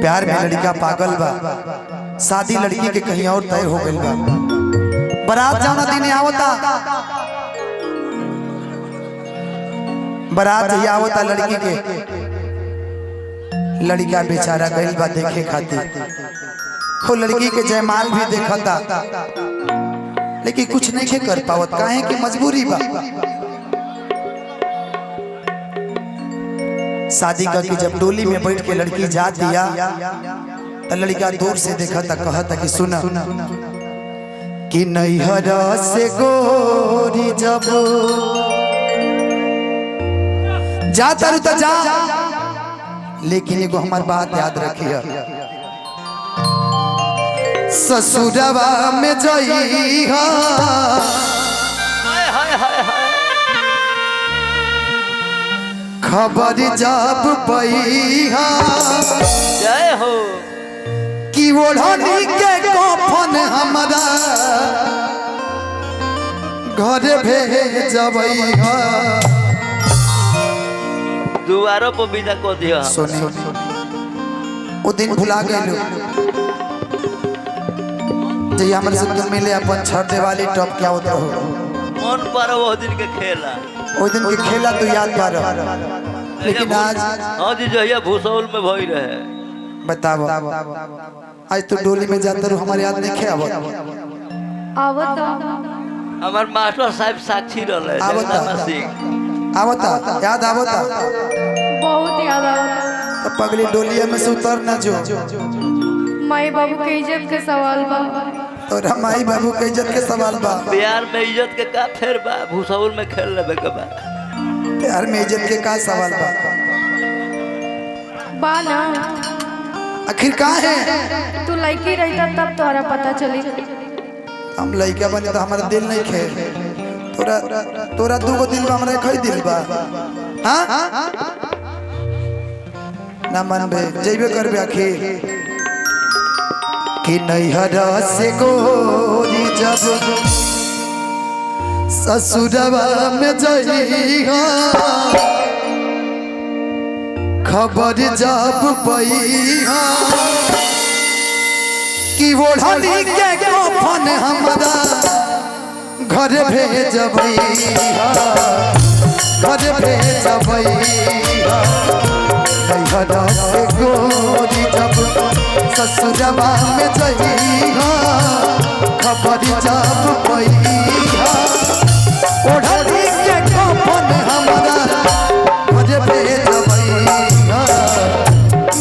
प्यार में लड़का पागल बा, शादी लड़की के कहीं और तय हो गइल बा। बारात जाना दिन आवता, बारात ही आवता लड़की के, लड़का बेचारा गइल बा देखे खातिर। वो लड़की के जयमाल भी देखता, लेकिन कुछ नहीं कर पावत, काहे कि मजबूरी बा। शादी करके जब डोली में बैठ के लड़की जा दिया तो लड़का दूर से देखा था, कहा था कि सुना कि नैहर से गोरी जब जाता तो जा, लेकिन एगो हमार बात याद रखिए, ससुरवा में जइहा खबर जब पइहा, जय हो कि ओढ़नी के कफन हमरा घर भेजबइहा। दुआरों पर विदा को दिया। सोनी वो दिन भुला गइलो जे हमरे से तुम मिले अपन छठ दिवाली टॉप क्या होता हो, मन पर वो दिन के खेला, वो दिन के खेला तो याद पा रहा, लेकिन आज हाँ जी जहिया भूसौल में भई रहे। बताओ आज तो डोली में जाता रू, हमारे याद नहीं खेब आवत हमार मास्टर साहब साक्षी रहले आवता याद आवता, बहुत याद आवता। तो पगली डोलिया में से उतर ना जो, माई बाबू के इज्जत के सवाल बा, तो माई बाबू के इज्जत के सवाल बा। प्यार में इज्जत के का फेर बा, भूसौल में खेल लेबे के बा। प्यार में इज्जत के का सवाल बा ना आखिर का है। तू लड़की रहता तब तोहरा पता चली। हम लड़का बने तो हमारा दिल नहीं खे, तोरा तोरा दूगो दिल बा, हमरा खई दिल बा। हाँ ना मन बे जइबे करबे आखिर कि नैहर से गोरी जब ससुरवा में जइहा खबर जब पइहा, कि ओढ़नी के कफन हमरा घर भेजबइहा, घर भेजबइहा। नैहर से गोरी जब ससुरवा में जइहा खबर जब पइहा, ओढ़नी के कफन हमरा घर भेजबइहा,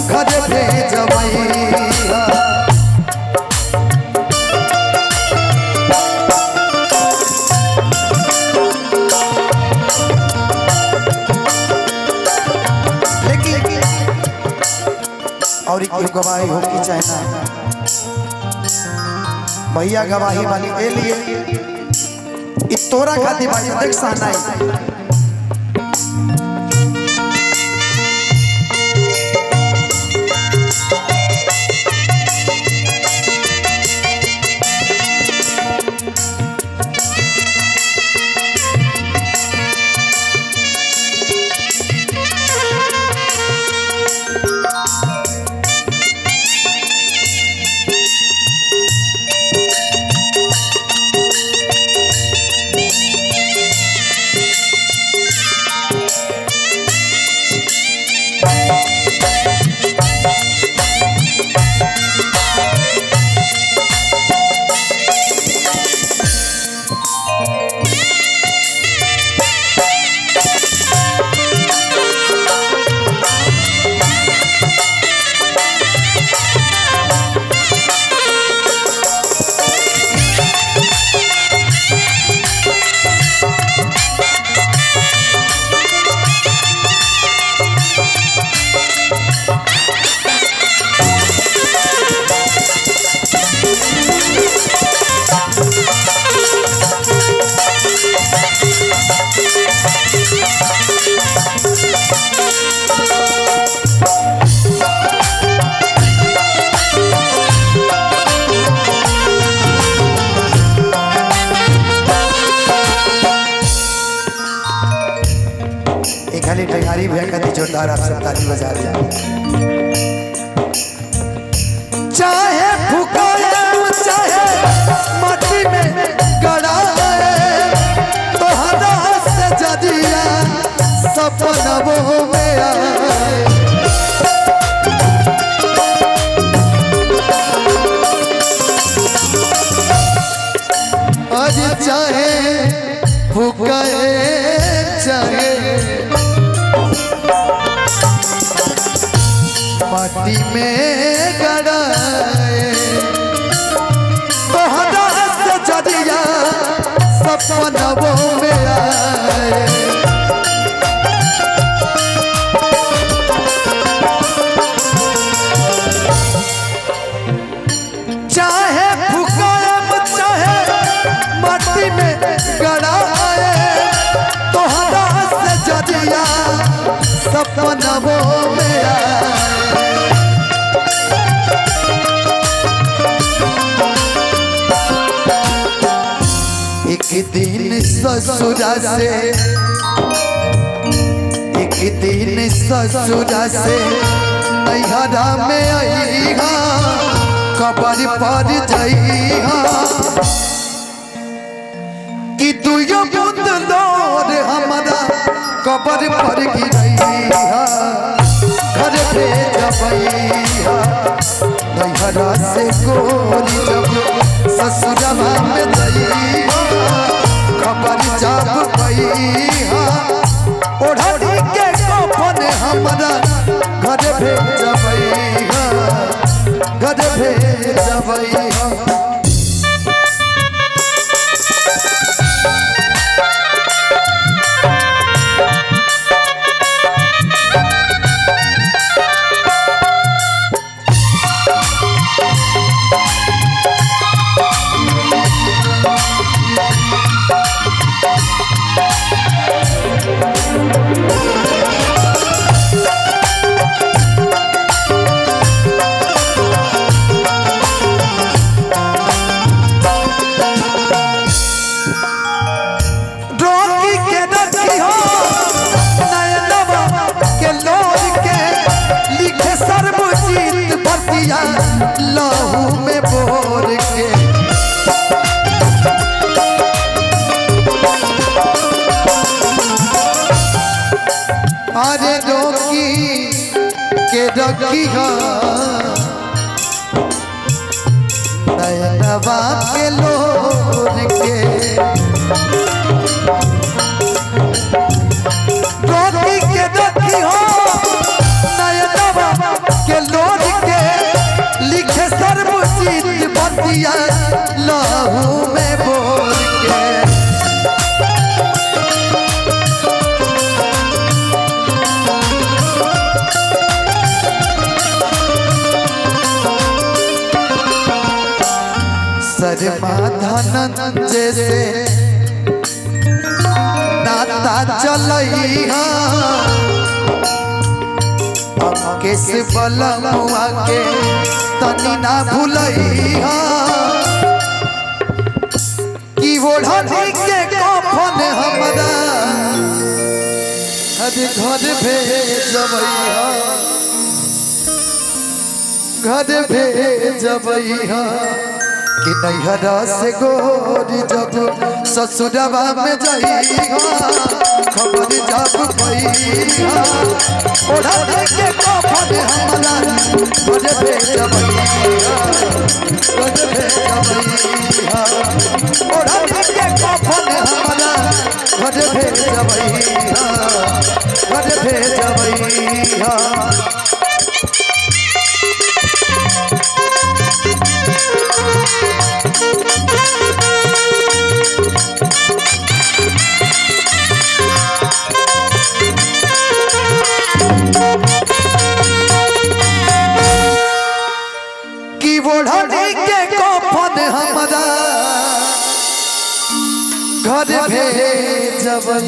घर भेजबइहा। और एक गवाही हो की चाहे ना, भैया गवाही वाली ए लिए तोरा खातिर भाई देख सहनाई। खाली टेंगारी भैया का जोरदार आप सब ताली बजा रहे हैं। सपनवों में आए। आज चाहे भूखे चाहे माटी में गड़ाए, तोहरा से जदिया सपनवों में आए। चाहे भूखाएब चाहे माटी में गड़ाए, तोहरा से जदिया सपनवों में आए। एक दिन ससुरा से एक दिन ससुरा से नैहरा में आईहा, कबर पर जाइहा कि दुयो बूंद लोर हमारा कबर पर गिरैहा। घर पे जबैहा नैहरा से गोरी जब ससुरवा में जाइहा, खबर जब पैहा ओढ़ी के कफन हमारा घर पे जबैहा, घर पे जबैहा। लहू में बोर के अरे रोकी के रखी नयनवा के लोर के, रोकी के रखी नयनवा के लोर के, लिखे सर्वजीत बतिया लहू में बोल के। सरमाधन जैसे नाता चलैहा, केस बलमुआ के तनी ना भूलैहा कि ओढ़नी के कफन हमरा घर भेजबैहा, घर भेजबैहा कि नैहरा से गोरी जब ससुरवा में जाइहा, खबर जब पैहा ओढ़नी के कफन हमरा घर भेजबैहा, घर भेजबैहा ओढ़नी के कफन हमरा घर भेजबैहा, घर भेजबैहा। ओढ़नी के कफन हमरा घर भेजबैहा।